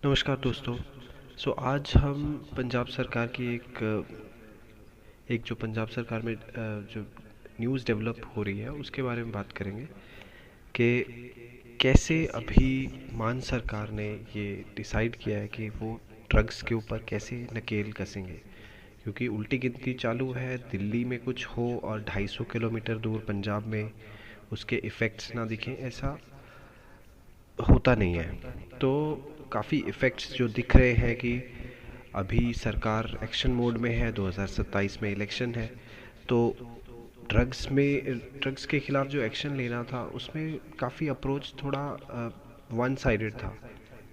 नमस्कार दोस्तों। आज हम पंजाब सरकार की एक जो पंजाब सरकार में जो न्यूज़ डेवलप हो रही है उसके बारे में बात करेंगे कि कैसे अभी मान सरकार ने ये डिसाइड किया है कि वो ड्रग्स के ऊपर कैसे नकेल कसेंगे। क्योंकि उल्टी गिनती चालू है, दिल्ली में कुछ हो और 250 किलोमीटर दूर पंजाब में उसके इफ़ेक्ट्स ना दिखें, ऐसा होता नहीं है। तो काफ़ी इफ़ेक्ट्स जो दिख रहे हैं कि अभी सरकार एक्शन मोड में है, 2027 में इलेक्शन है। तो ड्रग्स के खिलाफ जो एक्शन लेना था उसमें काफ़ी अप्रोच थोड़ा वन साइडेड था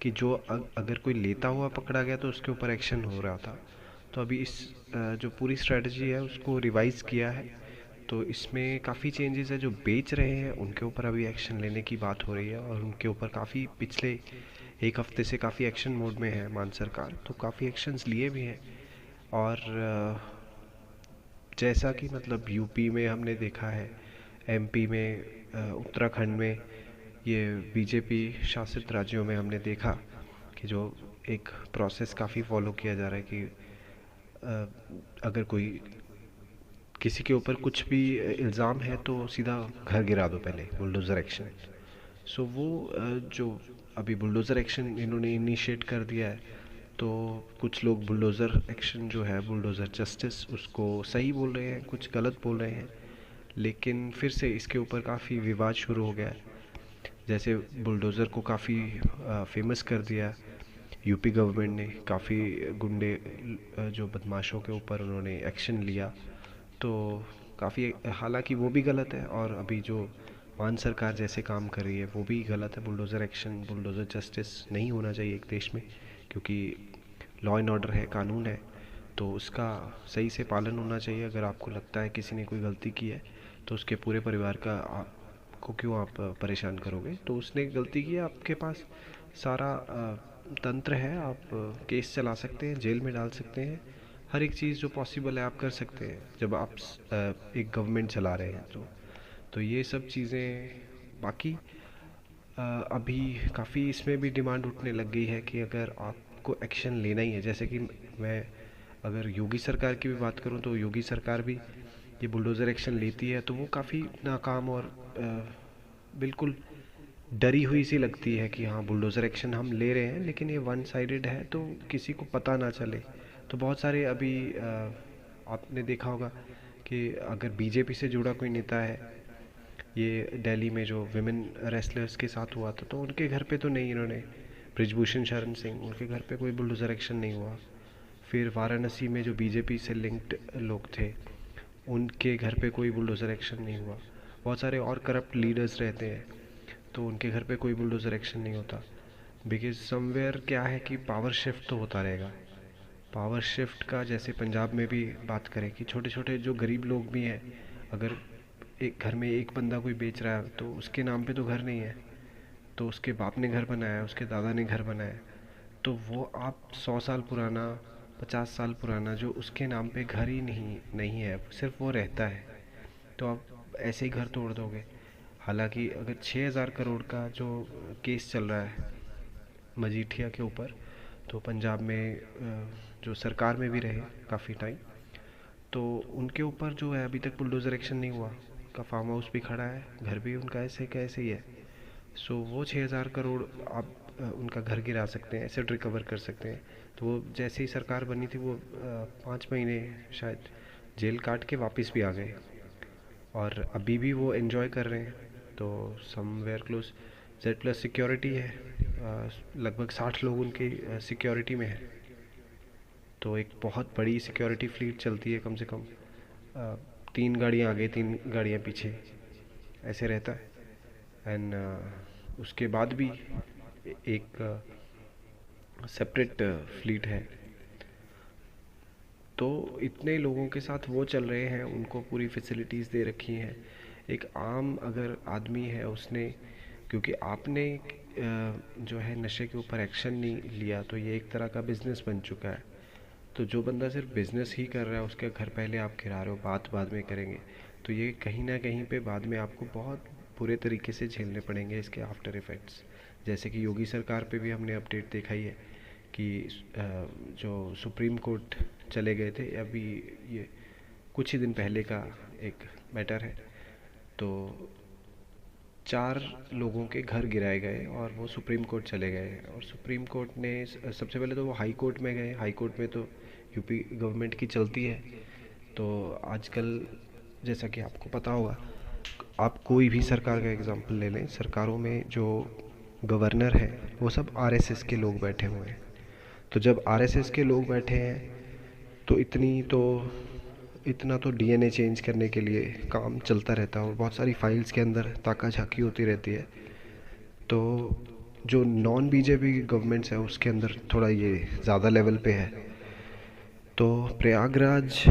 कि जो अगर कोई लेता हुआ पकड़ा गया तो उसके ऊपर एक्शन हो रहा था। तो अभी जो पूरी स्ट्रेटजी है उसको रिवाइज़ किया है। तो इसमें काफ़ी चेंजेस है, जो बेच रहे हैं उनके ऊपर अभी एक्शन लेने की बात हो रही है और उनके ऊपर काफ़ी पिछले एक हफ्ते से काफ़ी एक्शन मोड में है मान सरकार, तो काफ़ी एक्शंस लिए भी हैं। और जैसा कि मतलब यूपी में हमने देखा है, एमपी में, उत्तराखंड में, ये बीजेपी शासित राज्यों में हमने देखा कि जो एक प्रोसेस काफ़ी फॉलो किया जा रहा है कि अगर कोई किसी के ऊपर कुछ भी इल्ज़ाम है तो सीधा घर गिरा दो, पहले बुलडोज़र एक्शन। वो जो अभी बुलडोज़र एक्शन इन्होंने इनिशिएट कर दिया है, तो कुछ लोग बुलडोज़र एक्शन जो है, बुलडोज़र जस्टिस, उसको सही बोल रहे हैं, कुछ गलत बोल रहे हैं। लेकिन फिर से इसके ऊपर काफ़ी विवाद शुरू हो गया है। जैसे बुलडोज़र को काफ़ी फेमस कर दिया यूपी गवर्नमेंट ने, काफ़ी गुंडे जो बदमाशों के ऊपर उन्होंने एक्शन लिया। तो काफ़ी, हालांकि वो भी गलत है, और अभी जो मान सरकार जैसे काम कर रही है वो भी गलत है। बुलडोज़र एक्शन, बुलडोज़र जस्टिस नहीं होना चाहिए एक देश में, क्योंकि लॉ एंड ऑर्डर है, कानून है, तो उसका सही से पालन होना चाहिए। अगर आपको लगता है किसी ने कोई गलती की है तो उसके पूरे परिवार का को क्यों आप परेशान करोगे। तो उसने गलती की है, आपके पास सारा तंत्र है, आप केस चला सकते हैं, जेल में डाल सकते हैं, हर एक चीज़ जो पॉसिबल है आप कर सकते हैं जब आप एक गवर्नमेंट चला रहे हैं। तो ये सब चीज़ें, बाकी अभी काफ़ी इसमें भी डिमांड उठने लग गई है कि अगर आपको एक्शन लेना ही है, जैसे कि मैं अगर योगी सरकार की भी बात करूं तो योगी सरकार भी ये बुलडोज़र एक्शन लेती है तो वो काफ़ी नाकाम और बिल्कुल डरी हुई सी लगती है कि हाँ, बुलडोज़र एक्शन हम ले रहे हैं लेकिन ये वन साइडेड है तो किसी को पता ना चले। तो बहुत सारे अभी आपने देखा होगा कि अगर बीजेपी से जुड़ा कोई नेता है, ये दिल्ली में जो विमेन रेसलर्स के साथ हुआ था, तो उनके घर पे तो नहीं, इन्होंने ब्रिजभूषण शरण सिंह, उनके घर पे कोई बुलडोज़र एक्शन नहीं हुआ। फिर वाराणसी में जो बीजेपी से लिंक्ड लोग थे उनके घर पे कोई बुलडोज़र एक्शन नहीं हुआ। बहुत सारे और करप्ट लीडर्स रहते हैं तो उनके घर पे कोई बुलडोज़र एक्शन नहीं होता। बिकॉज समवेयर क्या है कि पावर शिफ्ट तो होता रहेगा। पावर शिफ्ट का जैसे पंजाब में भी बात करें कि छोटे छोटे जो गरीब लोग भी हैं, अगर एक घर में एक बंदा कोई बेच रहा है तो उसके नाम पे तो घर नहीं है, तो उसके बाप ने घर बनाया, उसके दादा ने घर बनाया, तो वो आप 100 साल पुराना, 50 साल पुराना जो उसके नाम पे घर ही नहीं नहीं है, सिर्फ वो रहता है, तो आप ऐसे ही घर तोड़ दोगे। हालांकि अगर 6,000 करोड़ का जो केस चल रहा है मजीठिया के ऊपर, तो पंजाब में जो सरकार में भी रहे काफ़ी टाइम, तो उनके ऊपर जो है अभी तक बुलडोज़र एक्शन नहीं हुआ। का फार्म हाउस भी खड़ा है, घर भी उनका ऐसे का ऐसे ही है। वो 6,000 करोड़ आप उनका घर गिरा सकते हैं, एसेट रिकवर कर सकते हैं। तो वो जैसे ही सरकार बनी थी वो 5 महीने शायद जेल काट के वापस भी आ गए, और अभी भी वो एंजॉय कर रहे हैं। तो somewhere close Z plus security है, लगभग 60 लोग उनकी सिक्योरिटी में है। तो एक बहुत बड़ी सिक्योरिटी फ्लीट चलती है, कम से कम 3 गाड़ियाँ आगे, 3 गाड़ियाँ पीछे, ऐसे रहता है। एंड उसके बाद भी एक सेपरेट फ्लीट है। तो इतने लोगों के साथ वो चल रहे हैं, उनको पूरी फैसिलिटीज़ दे रखी हैं। एक आम अगर आदमी है उसने, क्योंकि आपने जो है नशे के ऊपर एक्शन नहीं लिया, तो ये एक तरह का बिजनेस बन चुका है। तो जो बंदा सिर्फ बिजनेस ही कर रहा है उसके घर पहले आप गिरा रहे हो, बात बाद में करेंगे, तो ये कहीं ना कहीं पे बाद में आपको बहुत बुरे तरीके से झेलने पड़ेंगे इसके आफ्टर इफ़ेक्ट्स। जैसे कि योगी सरकार पे भी हमने अपडेट देखा ही है कि जो सुप्रीम कोर्ट चले गए थे, अभी ये कुछ ही दिन पहले का एक मैटर है। तो 4 लोगों के घर गिराए गए और वो सुप्रीम कोर्ट चले गए, और सुप्रीम कोर्ट ने सबसे पहले तो वो हाई कोर्ट में गए। हाई कोर्ट में तो यूपी गवर्नमेंट की चलती है। तो आजकल जैसा कि आपको पता होगा, आप कोई भी सरकार का एग्जांपल ले लें, सरकारों में जो गवर्नर है वो सब आरएसएस के लोग बैठे हुए हैं। तो जब आरएसएस के लोग बैठे हैं तो इतना तो डीएनए चेंज करने के लिए काम चलता रहता है, और बहुत सारी फाइल्स के अंदर ताका झाकी होती रहती है। तो जो नॉन बीजेपी गवर्नमेंट्स है उसके अंदर थोड़ा ये ज़्यादा लेवल पे है। तो प्रयागराज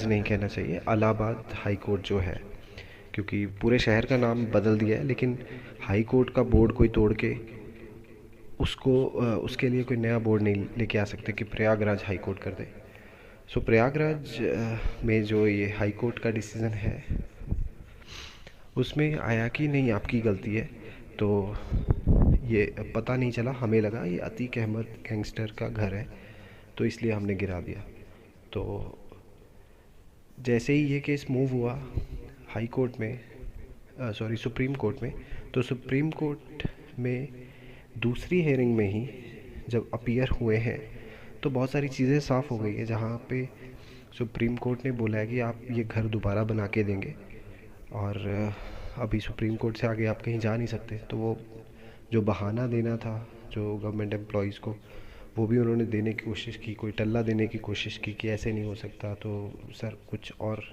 नहीं कहना चाहिए, इलाहाबाद हाई कोर्ट जो है, क्योंकि पूरे शहर का नाम बदल दिया है, लेकिन हाई कोर्ट का बोर्ड कोई तोड़ के उसके लिए कोई नया बोर्ड नहीं लेके आ सकते कि प्रयागराज हाई कोर्ट कर दे। सो प्रयागराज में जो ये हाई कोर्ट का डिसीज़न है उसमें आया कि नहीं आपकी गलती है। तो ये पता नहीं चला, हमें लगा ये अतीक अहमद गैंगस्टर का घर है तो इसलिए हमने गिरा दिया। तो जैसे ही ये केस मूव हुआ हाई कोर्ट में, सॉरी सुप्रीम कोर्ट में, तो सुप्रीम कोर्ट में दूसरी हेयरिंग में ही जब अपीयर हुए हैं तो बहुत सारी चीज़ें साफ़ हो गई है, जहाँ पे सुप्रीम कोर्ट ने बोला है कि आप ये घर दोबारा बना के देंगे, और अभी सुप्रीम कोर्ट से आगे आप कहीं जा नहीं सकते। तो वो जो बहाना देना था जो गवर्नमेंट एम्प्लॉयज़ को, वो भी उन्होंने देने की कोशिश की, कोई टल्ला देने की कोशिश की कि ऐसे नहीं हो सकता, तो सर कुछ और।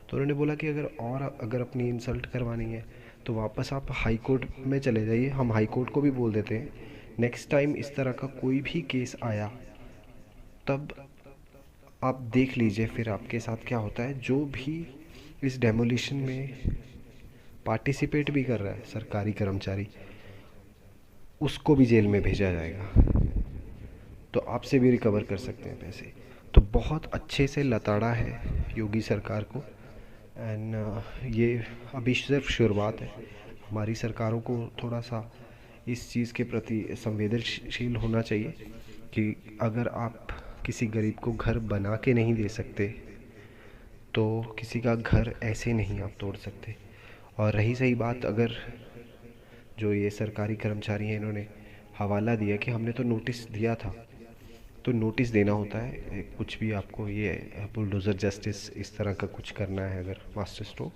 तो उन्होंने बोला कि अगर अपनी इंसल्ट करवानी है तो वापस आप हाई कोर्ट में चले जाइए, हम हाई कोर्ट को भी बोल देते हैं नेक्स्ट टाइम इस तरह का कोई भी केस आया तब आप देख लीजिए फिर आपके साथ क्या होता है। जो भी इस डेमोलिशन में पार्टिसिपेट भी कर रहा है सरकारी कर्मचारी, उसको भी जेल में भेजा जाएगा, तो आपसे भी रिकवर कर सकते हैं पैसे। तो बहुत अच्छे से लताड़ा है योगी सरकार को। एंड ये अभी सिर्फ शुरुआत है। हमारी सरकारों को थोड़ा सा इस चीज़ के प्रति संवेदनशील होना चाहिए कि अगर आप किसी गरीब को घर बना के नहीं दे सकते तो किसी का घर ऐसे नहीं आप तोड़ सकते। और रही सही बात, अगर जो ये सरकारी कर्मचारी हैं इन्होंने हवाला दिया कि हमने तो नोटिस दिया था, तो नोटिस देना होता है। कुछ भी आपको ये बुलडोज़र जस्टिस इस तरह का कुछ करना है अगर मास्टर स्ट्रोक,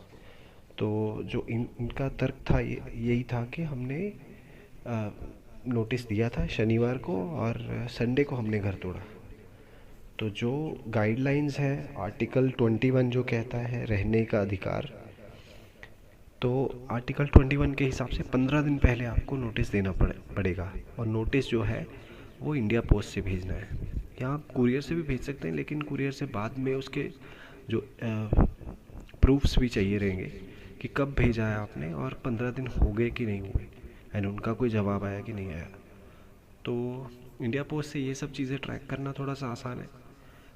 तो जो इनका तर्क था यही था कि हमने नोटिस दिया था शनिवार को और संडे को हमने घर तोड़ा। तो जो गाइडलाइंस है आर्टिकल 21 जो कहता है रहने का अधिकार, तो आर्टिकल 21 के हिसाब से 15 दिन पहले आपको नोटिस देना पड़ेगा। और नोटिस जो है वो इंडिया पोस्ट से भेजना है, या आप कुरियर से भी भेज सकते हैं, लेकिन कुरियर से बाद में उसके जो प्रूफ्स भी चाहिए रहेंगे कि कब भेजा है आपने और 15 दिन हो गए कि नहीं हुए, एंड उनका कोई जवाब आया कि नहीं आया। तो इंडिया पोस्ट से ये सब चीज़ें ट्रैक करना थोड़ा सा आसान है।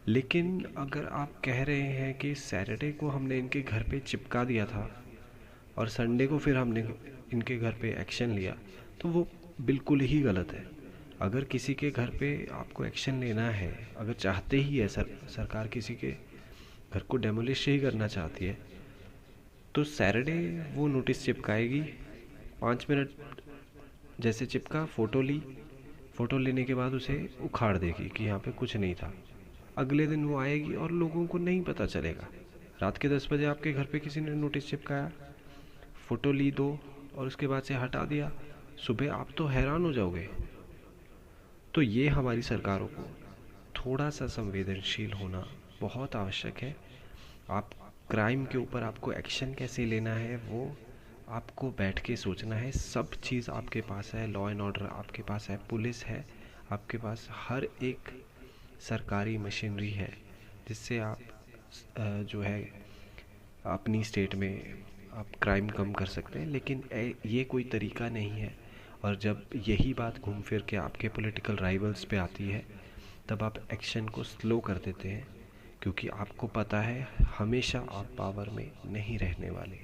लेकिन अगर आप कह रहे हैं कि सैटरडे को हमने इनके घर पे चिपका दिया था और संडे को फिर हमने इनके घर पे एक्शन लिया, तो वो बिल्कुल ही गलत है। अगर किसी के घर पे आपको एक्शन लेना है, अगर चाहते ही है सरकार किसी के घर को डेमोलिश ही करना चाहती है, तो सैटरडे वो नोटिस चिपकाएगी, 5 मिनट जैसे चिपका, फ़ोटो ली, फ़ोटो लेने के बाद उसे उखाड़ देगी कि यहाँ पे कुछ नहीं था। अगले दिन वो आएगी और लोगों को नहीं पता चलेगा। रात के 10 बजे आपके घर पे किसी ने नोटिस चिपकाया, फ़ोटो ली 2 और उसके बाद से हटा दिया, सुबह आप तो हैरान हो जाओगे। तो ये हमारी सरकारों को थोड़ा सा संवेदनशील होना बहुत आवश्यक है। आप क्राइम के ऊपर आपको एक्शन कैसे लेना है वो आपको बैठ के सोचना है। सब चीज़ आपके पास है, लॉ एंड ऑर्डर आपके पास है, पुलिस है आपके पास, हर एक सरकारी मशीनरी है जिससे आप जो है अपनी स्टेट में आप क्राइम कम कर सकते हैं। लेकिन ये कोई तरीका नहीं है। और जब यही बात घूम फिर के आपके पॉलिटिकल राइवल्स पे आती है तब आप एक्शन को स्लो कर देते हैं, क्योंकि आपको पता है हमेशा आप पावर में नहीं रहने वाले।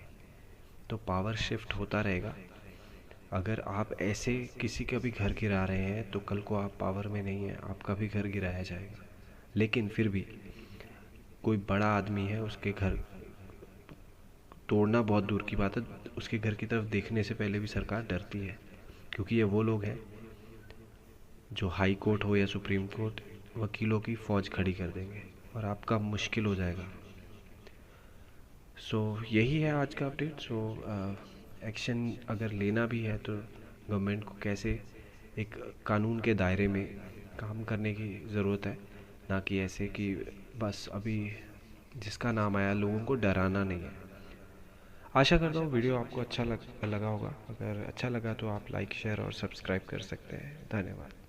तो पावर शिफ्ट होता रहेगा। अगर आप ऐसे किसी का भी घर गिरा रहे हैं तो कल को आप पावर में नहीं है, आपका भी घर गिराया जाएगा। लेकिन फिर भी कोई बड़ा आदमी है, उसके घर तोड़ना बहुत दूर की बात है, उसके घर की तरफ देखने से पहले भी सरकार डरती है, क्योंकि ये वो लोग हैं जो हाई कोर्ट हो या सुप्रीम कोर्ट वकीलों की फ़ौज खड़ी कर देंगे और आपका मुश्किल हो जाएगा। सो यही है आज का अपडेट। एक्शन अगर लेना भी है तो गवर्नमेंट को कैसे एक कानून के दायरे में काम करने की ज़रूरत है, ना कि ऐसे कि बस अभी जिसका नाम आया लोगों को डराना नहीं है। आशा करता हूँ वीडियो आपको अच्छा लगा होगा। अगर अच्छा लगा तो आप लाइक शेयर और सब्सक्राइब कर सकते हैं। धन्यवाद।